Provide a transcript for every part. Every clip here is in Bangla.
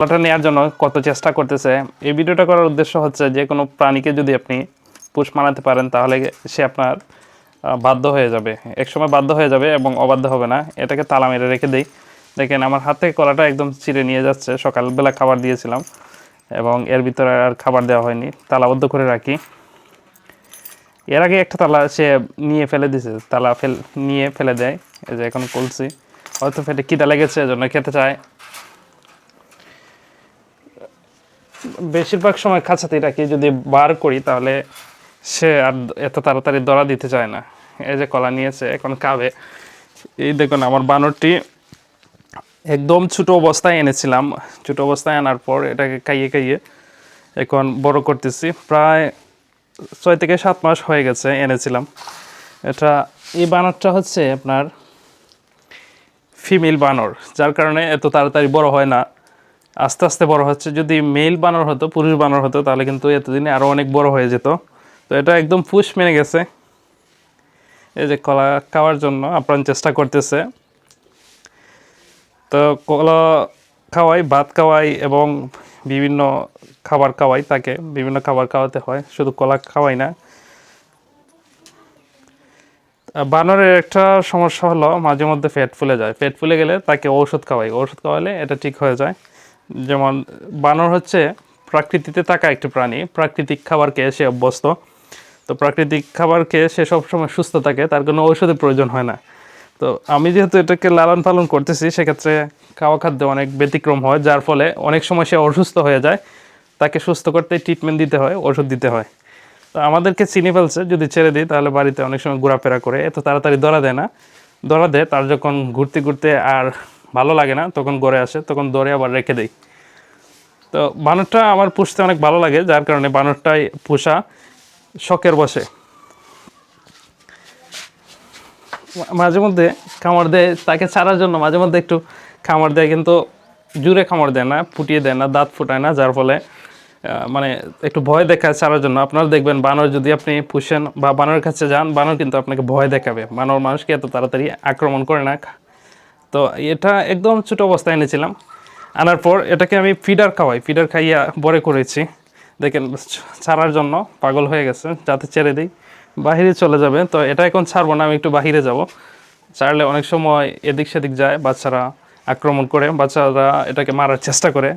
কলাটা নেওয়ার জন্য কত চেষ্টা করতেছে। এই ভিডিওটা করার উদ্দেশ্য হচ্ছে যে কোনো প্রাণীকে যদি আপনি পুষ মানাতে পারেন তাহলে সে আপনার বাধ্য হয়ে যাবে, একসময় বাধ্য হয়ে যাবে এবং অবাধ্য হবে না। এটাকে তালা মেরে রেখে দেই। দেখেন আমার হাত থেকে কলাটা একদম ছিঁড়ে নিয়ে যাচ্ছে। সকালবেলা খাবার দিয়েছিলাম এবং এর ভিতরে আর খাবার দেওয়া হয়নি, তালাবদ্ধ করে রাখি। এর আগে একটা তালা সে নিয়ে ফেলে দিছে, তালা নিয়ে ফেলে দেয়। এই যে এখন খুলছি, হয়তো ফেটে খিদা লেগেছে এজন্য খেতে চায়। বেশিরভাগ সময় খাঁচাতেই রাখি, যদি বার করি তাহলে সে আর এত তাড়াতাড়ি ধরা দিতে চায় না। এই যে কলা নিয়েছে, এখন খাবে। এই দেখুন আমার বানরটি একদম ছোটো অবস্থায় এনেছিলাম, ছোটো অবস্থায় আনার পর এটাকে খাইয়ে খাইয়ে এখন বড় করতেছি। প্রায় 6 থেকে 7 মাস হয়ে গেছে এনেছিলাম। এই বানরটা হচ্ছে আপনার ফিমেল বানর, যার কারণে এত তাড়াতাড়ি বড় হয় না, আস্তে আস্তে বড় হচ্ছে। যদি মেল বানর হতো, পুরুষ বানর হতো, তাহলে কিন্তু এতদিনে আরও অনেক বড় হয়ে যেত। তো এটা একদম পুষ মেনে গেছে। এই যে কলা খাওয়ার জন্য আপ্রাণ চেষ্টা করতেছে। তো কলা খাওয়াই, ভাত খাওয়াই এবং বিভিন্ন খাবার খাওয়াই, তাকে বিভিন্ন খাবার খাওয়াতে হয়, শুধু কলা খাওয়াই না। বানরের একটা সমস্যা হলো মাঝে মধ্যে পেট ফুলে যায়। পেট ফুলে গেলে তাকে ঔষধ খাওয়াই, ওষুধ খাওয়ালে এটা ঠিক হয়ে যায়। যেমন বানর হচ্ছে প্রকৃতিতে থাকা একটি প্রাণী, প্রাকৃতিক খাবার খেয়ে সে অভ্যস্ত। তো প্রাকৃতিক খাবার খেয়ে সে সবসময় সুস্থ থাকে, তার কোনো ঔষধের প্রয়োজন হয় না। তো আমি যেহেতু এটাকে লালন পালন করতেছি, সেক্ষেত্রে খাওয়া খাদ্যে অনেক ব্যতিক্রম হয়, যার ফলে অনেক সময় সে অসুস্থ হয়ে যায়। তাকে সুস্থ করতে ট্রিটমেন্ট দিতে হয়, ওষুধ দিতে হয়। তো আমাদেরকে চিনি ফেলছে, যদি ছেড়ে দিই তাহলে বাড়িতে অনেক সময় ঘোরাফেরা করে, এত তাড়াতাড়ি ধরা দেয় না। ধরা দেয় তার যখন ঘুরতে ঘুরতে আর ভালো লাগে না, তখন ঘরে আসে, তখন ধরে আবার রেখে দেই। তো বানরটা আমার পুষতে অনেক ভালো লাগে, যার কারণে বানরটাই পোষা শখের বসে। মাঝে মধ্যে কামড় দেয়, তাকে ছাড়ার জন্য মাঝে মধ্যে একটু কামড় দেয়, কিন্তু জুড়ে কামড় দেয় না, ফুটিয়ে দেয় না, দাঁত ফুটায় না, যার ফলে মানে একটু ভয় দেখায় ছাড়ার জন্য। আপনারা দেখবেন বানর যদি আপনি পুষেন বা বানরের কাছে যান, বানর কিন্তু আপনাকে ভয় দেখাবে। বানর মানুষকে এত তাড়াতাড়ি আক্রমণ করে না। তো এটা একদম ছোটো অবস্থায় এনেছিলাম, আনার পর এটাকে আমি ফিডার খাওয়াই, ফিডার খাইয়া বড় করেছি। দেখেন ছাড়ার জন্য পাগল হয়ে গেছে, যাতে ছেড়ে দিই বাহিরে চলে যাবে। তো এটা এখন ছাড়বো না, আমি একটু বাহিরে যাব। ছাড়লে অনেক সময় এদিক সেদিক যায়, বাচ্চারা আক্রমণ করে, বাচ্চারা এটাকে মারার চেষ্টা করে।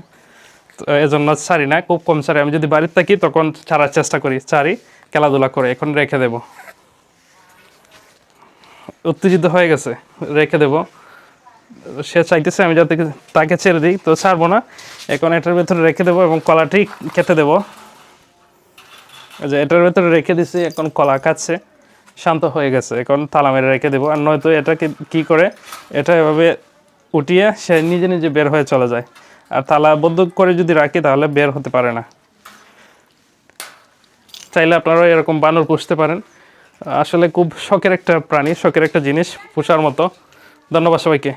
তো এজন্য ছাড়ি না, খুব কম ছাড়ি। আমি যদি বাড়িতে থাকি তখন ছাড়ার চেষ্টা করি, ছাড়ি, খেলাধুলা করে। এখন রেখে দেব, উত্তেজিত হয়ে গেছে, রেখে দেব। সে চাইতেছে আমি যাতে তাকে ছেড়ে দিই, তো ছাড়বো না। এখন এটার ভেতরে রেখে দেবো এবং কলাটি খেতে দেবো। যে এটার ভেতরে রেখে দিছি, এখন কলা খাচ্ছে, শান্ত হয়ে গেছে। এখন তালা মেরে রেখে দেবো, আর নয়তো এটাকে কী করে, এটা এভাবে উঠিয়ে সে নিজে নিজে বের হয়ে চলে যায়। আর তালাবদ্ধ করে যদি রাখি তাহলে বের হতে পারে না। চাইলে আপনারাও এরকম বানর পুষতে পারেন। আসলে খুব শখের একটা প্রাণী, শখের একটা জিনিস, পোষার মতো। ধন্যবাদ সবাইকে।